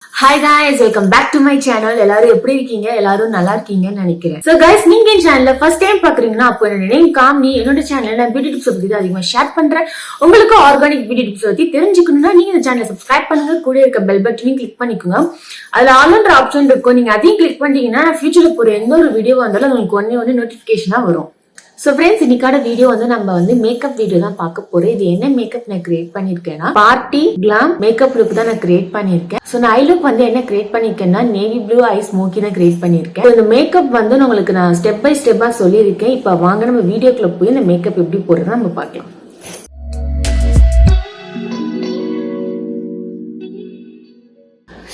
Hi guys, welcome back to my channel. எல்லாரும் எப்படி இருக்கீங்க? எல்லாரும் நல்லா இருக்கீங்கன்னு நினைக்கிறேன். So guys, நீங்க என் சேனல்ல ஃபர்ஸ்ட் டைம் பாக்குறீங்கன்னா அப்போ என்னோட நேம் காமினி. என்னோட சேனல்ல நான் பியூட்டி டிப்ஸ் பத்தி அதிகமா ஷேர் பண்றேன். உங்களுக்கு ஆர்கானிக் பியூட்டி டிப்ஸ் பத்தி தெரிஞ்சுக்கணும்னா நீங்க இந்த சேனலை சப்ஸ்கிரைப் பண்ணுங்க. கூட இருக்க பெல் பட்டனையும் கிளிக் பண்ணிக்கோங்க. அதுல ஆல்ன்ற ஆப்ஷன் இருக்கும். நீங்க அதையும் கிளிக் பண்ணிட்டீங்கன்னா ஃபியூச்சர்ல போற எந்த ஒரு வீடியோ வந்தாலும் உங்களுக்கு ஒண்ணே நோட்டிபிகேஷனா வரும். ஸோ ஃப்ரெண்ட்ஸ், இன்னைக்கான வீடியோ நம்ம மேக்கப் வீடியோ தான் பார்க்க போறோம். இது என்ன மேக்கப் நான் கிரியேட் பண்ணிருக்கேன்னா பார்ட்டி கிளாம் மேக்கப் லுக் தான் நான் கிரியேட் பண்ணிருக்கேன். ஸோ நான் ஐ லுக் என்ன கிரியேட் பண்ணிருக்கேன்னா நேவி ப்ளூ ஐ ஸ்மோக்கி தான் கிரியேட் பண்ணிருக்கேன். இந்த மேக்கப் உங்களுக்கு நான் ஸ்டெப் பை ஸ்டெப்பா சொல்லியிருக்கேன். இப்போ வாங்க நம்ம வீடியோக்குள்ள போய் இந்த மேக்கப் எப்படி போடுறதுன்னு நம்ம பார்க்கலாம்.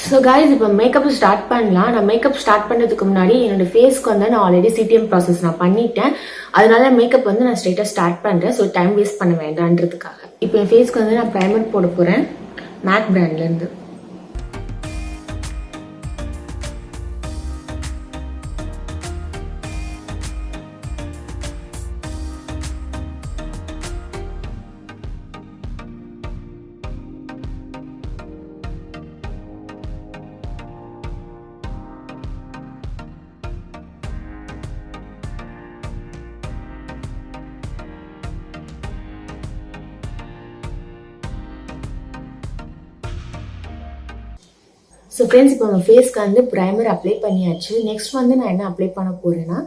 ஸோ கைஸ், இப்போ மேக்கப் ஸ்டார்ட் பண்ணலாம். நான் மேக்கப் ஸ்டார்ட் பண்ணுறதுக்கு முன்னாடி என்னோட ஃபேஸ்க்கு நான் ஆல்ரெடி சிடிஎம் ப்ராசஸ் நான் பண்ணிட்டேன். அதனால மேக்கப் நான் ஸ்ட்ரெயிட்டாக ஸ்டார்ட் பண்ணுறேன். ஸோ டைம் வேஸ்ட் பண்ண வேண்டான்றதுக்காக இப்போ என் ஃபேஸ்க்கு நான் ப்ரைமர் போட போகிறேன் மேக் பிராண்ட்லேருந்து. ஸோ ஃப்ரெண்ட்ஸ், இப்போ நம்ம ஃபேஸ்க்கு ப்ரைமர் அப்ளை பண்ணியாச்சு. நெக்ஸ்ட் நான் என்ன அப்ளை பண்ண போறேன்னா,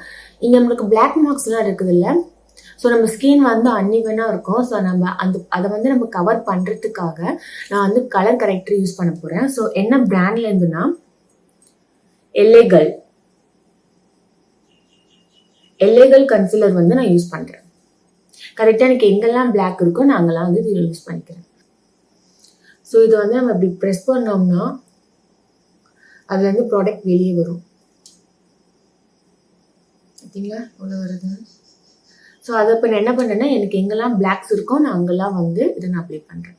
இங்கே நம்மளுக்கு பிளாக் மார்க்ஸ்லாம் இருக்குது இல்லை? ஸோ நம்ம ஸ்கின் அன்இவனாக இருக்கும். ஸோ நம்ம அதை நம்ம கவர் பண்ணுறதுக்காக நான் கலர் கரெக்டர் யூஸ் பண்ண போகிறேன். ஸோ என்ன பிராண்ட்லேருந்துன்னா எல்லேகல் கன்சிலர் நான் யூஸ் பண்ணுறேன். கரெக்டாக எனக்கு எங்கெல்லாம் பிளாக் இருக்கோ நான் அங்கெல்லாம் இது யூஸ் பண்ணிக்கிறேன். ஸோ இதை நம்ம இப்படி ப்ரெஸ் பண்ணோம்னா அதுலேருந்து ப்ராடக்ட் வெளியே வரும். பார்த்தீங்களா உள்ள வருது? ஸோ அதை இப்போ நான் என்ன பண்ணுறேன்னா, எனக்கு எங்கெல்லாம் பிளாக்ஸ் இருக்கோ நான் அங்கெல்லாம் இதை நான் அப்ளை பண்ணுறேன்.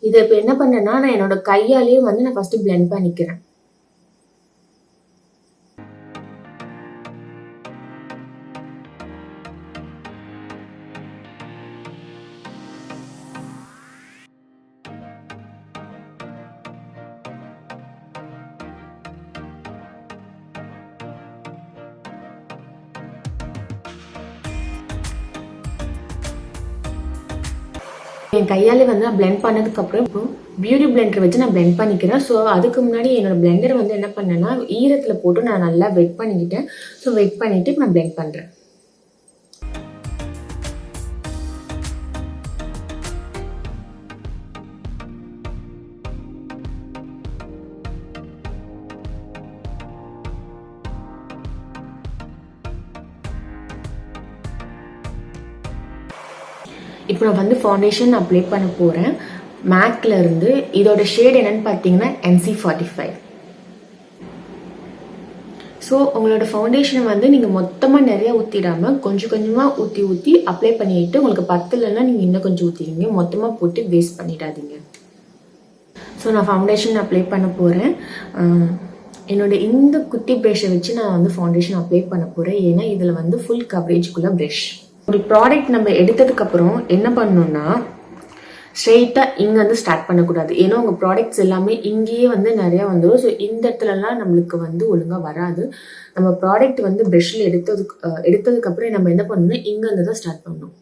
இதை இப்போ என்ன பண்ணேன்னா, நான் என்னோட கையாலேயே நான் ஃபர்ஸ்ட் பிளெண்ட் பண்ணிக்கிறேன். என் கையாலே நான் பிளெண்ட் பண்ணதுக்கு அப்புறம் இப்போ பியூட்டி பிளெண்டர் வச்சு நான் பிளெண்ட் பண்ணிக்கிறேன். ஸோ அதுக்கு முன்னாடி என்னோட பிளெண்டர் என்ன பண்ணேன்னா ஈரத்தில் போட்டு நான் நல்லா வெட் பண்ணிக்கிட்டேன். ஸோ வெட் பண்ணிட்டு நான் பிளெண்ட் பண்ணுறேன். இப்போ நான் ஃபவுண்டேஷன் அப்ளை பண்ண போகிறேன் மேக்ல இருந்து. இதோட ஷேட் என்னன்னு பார்த்தீங்கன்னா NC45. ஸோ உங்களோட ஃபவுண்டேஷனை நீங்கள் மொத்தமாக நிறையா ஊற்றிடாமல் கொஞ்சம் கொஞ்சமாக ஊற்றி அப்ளை பண்ணிட்டு உங்களுக்கு பத்தலைன்னா நீங்கள் இன்னும் கொஞ்சம் ஊற்றிடுங்க. மொத்தமாக போட்டு வேஸ்ட் பண்ணிடாதீங்க. ஸோ நான் ஃபவுண்டேஷன் அப்ளை பண்ண போகிறேன். என்னோட இந்த குட்டி ப்ரஷை வச்சு நான் ஃபவுண்டேஷன் அப்ளை பண்ண போகிறேன். ஏன்னா இதில் ஃபுல் கவரேஜ்குள்ள ப்ரஷ். ஒரு ப்ராடக்ட் நம்ம எடுத்ததுக்கு அப்புறம் என்ன பண்ணணும்னா ஸ்ட்ரெயிட்டா இங்க ஸ்டார்ட் பண்ணக்கூடாது. ஏன்னா உங்க ப்ராடக்ட்ஸ் எல்லாமே இங்கேயே நிறைய வந்துடும். ஸோ இந்த இடத்துலலாம் நம்மளுக்கு ஒழுங்கா வராது. நம்ம ப்ராடக்ட் ப்ரஷ்ல எடுத்ததுக்கு அப்புறம் நம்ம என்ன பண்ணணும்னா இங்க தான் ஸ்டார்ட் பண்ணணும்.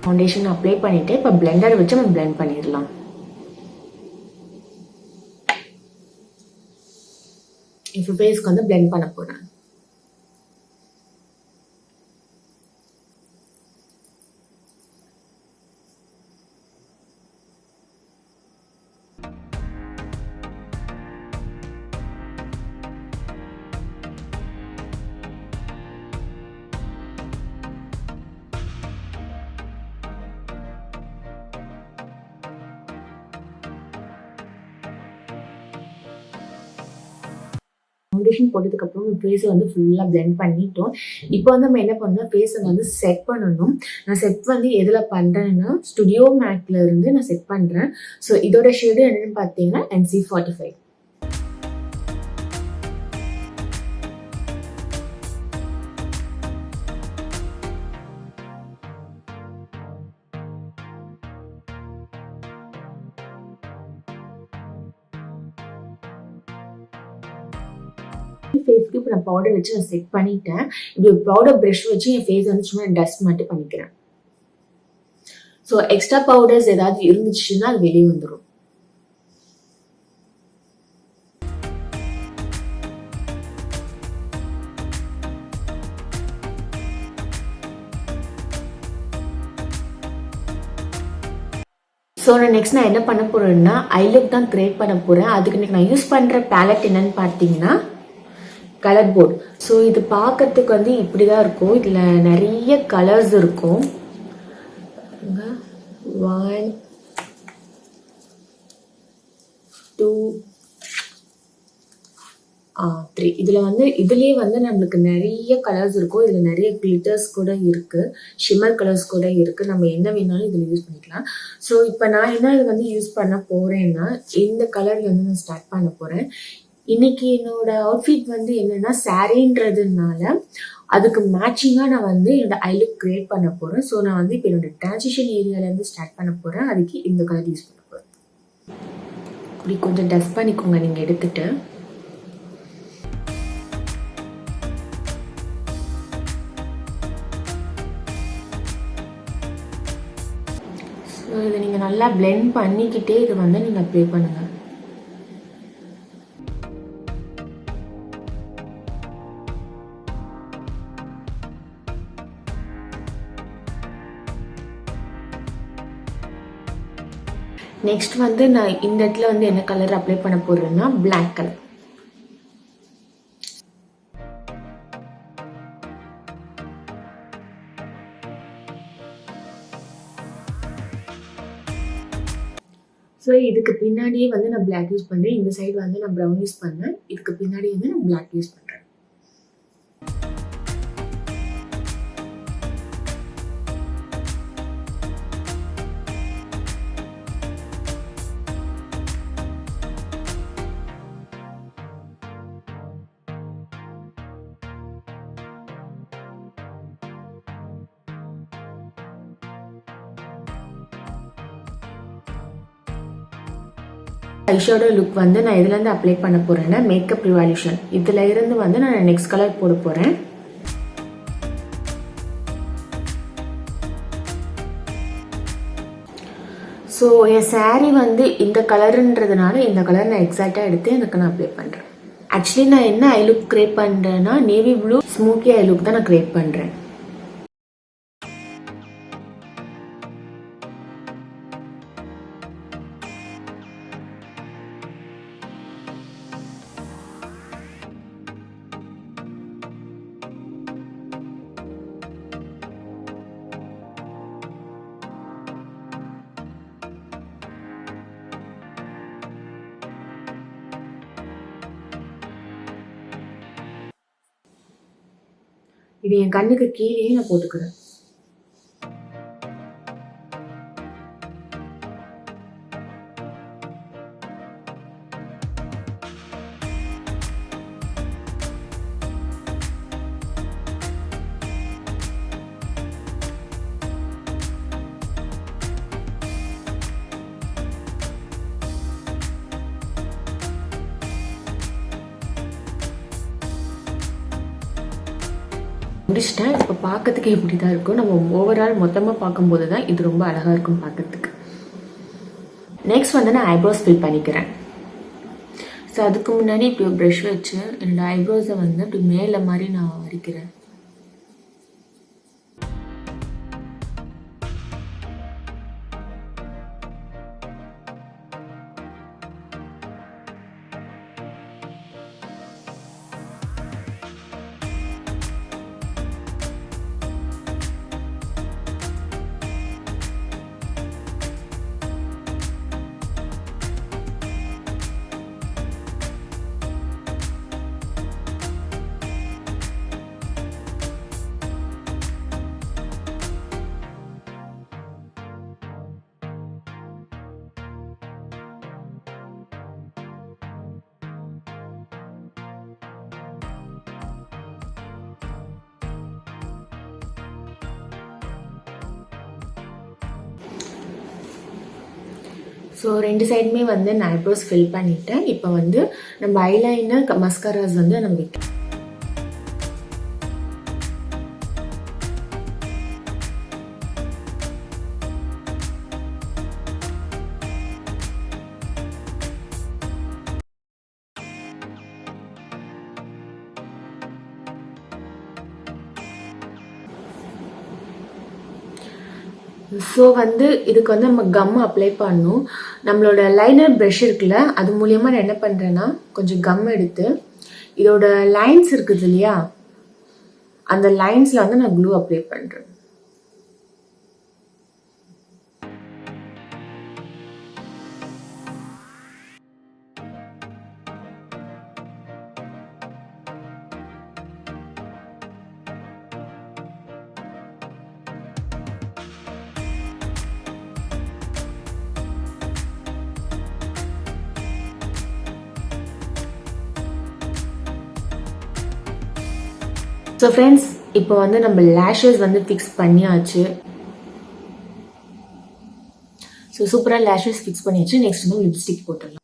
ஃபவுண்டேஷன் அப்ளை பண்ணிட்டு இப்போ பிளெண்டர் வச்சு நம்ம பிளெண்ட் பண்ணிடலாம். இப்போ ஃபேஸ்க்கு வந்து பிளெண்ட் பண்ண போறேன். ஃபவுண்டேஷன் போட்டதுக்கப்புறம் ஃபேஸை வந்து ஃபுல்லாக பிளெண்ட் பண்ணிட்டோம். இப்போ வந்து நம்ம என்ன பண்ணணும், ஃபேஸை வந்து செட் பண்ணணும். நான் செட் வந்து எதில் பண்ணுறேன்னா ஸ்டுடியோ மேக்ல இருந்து நான் செட் பண்ணுறேன். ஸோ இதோட ஷேடு என்னென்னு பார்த்தீங்கன்னா NC45. ஃபேஸ்க்கு இப்போ நான் பவுடர் வச்சு நான் செட் பண்ணிட்டேன். இப்படி ஒரு பவுடர் ப்ரஷ் வச்சு என் ஃபேஸ் வந்து சும்மா டஸ்ட் மட்டும் பண்ணிக்கிறேன். ஸோ எக்ஸ்ட்ரா பவுடர்ஸ் ஏதாவது இருந்துச்சுன்னா அது வெளியே வந்துடும். ஸோ நான் என்ன பண்ண போறேன்னா ஐலுக் தான் கிரியேட் பண்ண போறேன். அதுக்கு நான் யூஸ் பண்ற பேலட் என்னன்னு பார்த்தீங்கன்னா கலர் போர்டு. ஸோ இது பார்க்கறதுக்கு வந்து இப்படி தான் இருக்கும். இதில் நிறைய கலர்ஸ் இருக்கும். 1 2 3 இதில் வந்து இதுலேயே வந்து நம்மளுக்கு நிறைய கலர்ஸ் இருக்கும். இதில் நிறைய கிளிட்டர்ஸ் கூட இருக்குது, ஷிம்மர் கலர்ஸ் கூட இருக்குது. நம்ம என்ன வேணாலும் இதில் யூஸ் பண்ணிக்கலாம். ஸோ இப்போ நான் என்ன இது வந்து யூஸ் பண்ண போகிறேன்னா இந்த கலர் வந்து நான் ஸ்டார்ட் பண்ண போகிறேன். இன்னைக்கு என்னோட அவுட்ஃபிட் வந்து என்னன்னா சாரீன்றதுனால அதுக்கு மேட்சிங்காக நான் வந்து என்னோட ஐலுக் கிரியேட் பண்ண போகிறேன். ஸோ நான் வந்து இப்போ என்னோட டிரான்சிஷன் ஏரியாவிலேருந்து ஸ்டார்ட் பண்ண போகிறேன். அதுக்கு இந்த கலர் யூஸ் பண்ண போகிறேன். இப்படி கொஞ்சம் டஸ்ட் பண்ணிக்கோங்க நீங்கள் எடுத்துட்டு. ஸோ இதை நீங்கள் நல்லா பிளெண்ட் பண்ணிக்கிட்டே இது வந்து நீங்கள் அப்ளை பண்ணுங்கள். நெக்ஸ்ட் வந்து நான் இந்த இடத்துல வந்து என்ன கலர் அப்ளை பண்ண போறேன்னா பிளாக் கலர். ஸோ இதுக்கு பின்னாடியே வந்து நான் பிளாக் யூஸ் பண்ணுறேன். இந்த சைடு வந்து நான் ப்ரௌன் யூஸ் பண்ணேன். இதுக்கு பின்னாடி வந்து நான் பிளாக் யூஸ் பண்ணுறேன். ஐஷேடோ லுக் வந்து நான் இதுலேருந்து அப்ளை பண்ண போகிறேன்னா மேக்கப் ரிவால்யூஷன் இதில் இருந்து வந்து நான் நெக்ஸ்ட் கலர் போட போகிறேன். ஸோ என் சாரீ வந்து இந்த கலருன்றதுனால இந்த கலர் நான் எக்ஸாக்டாக எடுத்து எனக்கு நான் அப்ளை பண்ணுறேன். ஆக்சுவலி நான் என்ன ஐ லுக் கிரியேட் பண்ணுறேன்னா navy blue smoky I look தான் நான் கிரியேட் பண்ணுறேன். இது என் கண்ணுக்கு கீழே நான் போட்டுக்கிறேன். முடிச்சிட்டேன். இப்போ பார்க்கறதுக்கு இப்படி தான் இருக்கும். நம்ம ஓவரால் மொத்தமாக பார்க்கும்போது தான் இது ரொம்ப அழகாக இருக்கும் பார்க்கறதுக்கு. நெக்ஸ்ட் வந்து நான் ஐப்ரோஸ் ஃபில் பண்ணிக்கிறேன். ஸோ அதுக்கு முன்னாடி இப்படி ஒரு ப்ரஷ் வச்சு என்னோடய ஐப்ரோஸை வந்து இப்படி மேலே மாதிரி நான் வரைக்கிறேன். ஸோ 2 சைடுமே வந்து நான் ஐப்ரோஸ் ஃபில் பண்ணிட்டேன். இப்போ வந்து நம்ம ஐலைனர் மஸ்காராஸ் வந்து நம்ம வைக்கலாம். ஸோ வந்து இதுக்கு வந்து நம்ம கம் அப்ளை பண்ணணும். நம்மளோட லைனர் ப்ரஷ் இருக்குல்ல, அது மூலியமாக நான் என்ன பண்ணுறேன்னா கொஞ்சம் கம் எடுத்து இதோட லைன்ஸ் இருக்குது இல்லையா, அந்த லைன்ஸில் வந்து நான் க்ளூ அப்ளை பண்ணுறேன். ஸோ ஃப்ரெண்ட்ஸ், இப்போ வந்து நம்ம லேஷஸ் வந்து ஃபிக்ஸ் பண்ணியாச்சு. ஸோ சூப்பராக லேஷஸ் ஃபிக்ஸ் பண்ணியாச்சு. நெக்ஸ்ட் வந்து லிப்ஸ்டிக் போட்டுடலாம்.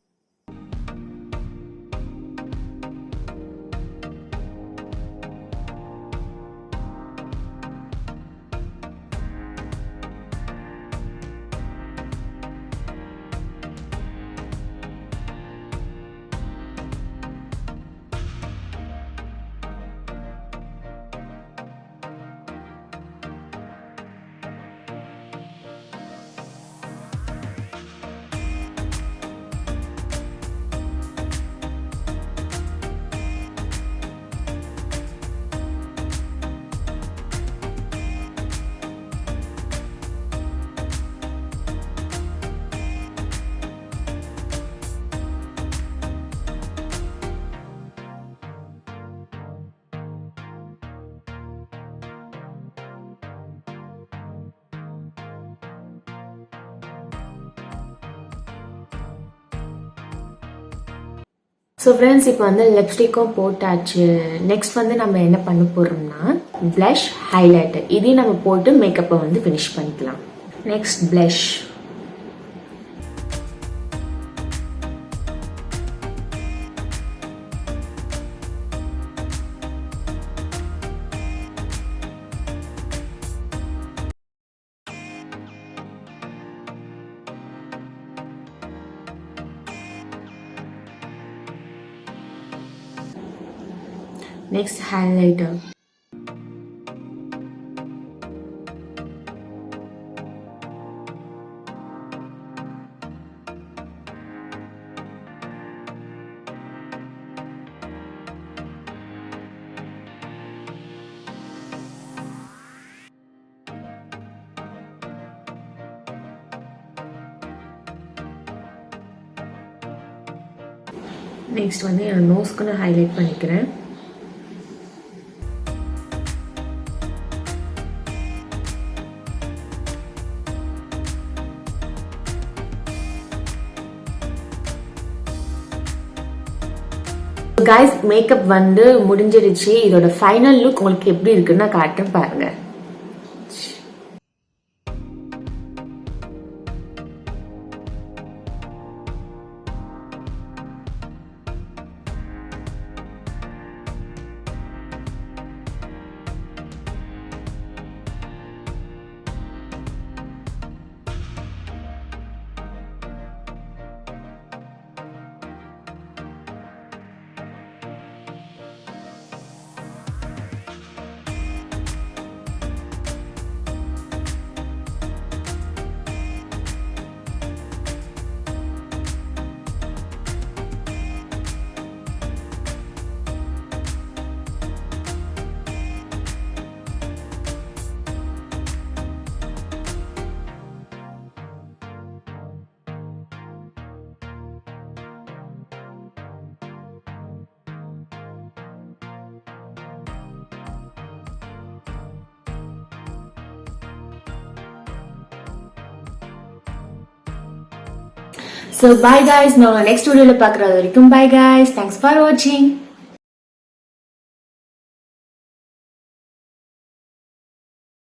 ஸோ ஃப்ரெண்ட்ஸ், இப்போ வந்து லிப்ஸ்டிக்கும் போட்டாச்சு. நெக்ஸ்ட் வந்து நம்ம என்ன பண்ண போகிறோம்னா ப்ளஷ், ஹைலைட்டர் இதையும் நம்ம போட்டு மேக்கப்பை வந்து ஃபினிஷ் பண்ணிக்கலாம். Next blush. Next, highlighter. Next வந்து என் நோஸ்க்கு நான் ஹைலைட் பண்ணிக்கிறேன். guys, மேக்கப் வந்து முடிஞ்சிருச்சு. இதோட ஃபைனல் லுக் உங்களுக்கு எப்படி இருக்குன்னு நான் காட்டுறேன் பாருங்க. So bye guys, நான் நெக்ஸ்ட் வீடியோல பார்க்கறது வரைக்கும் bye guys, thanks for watching.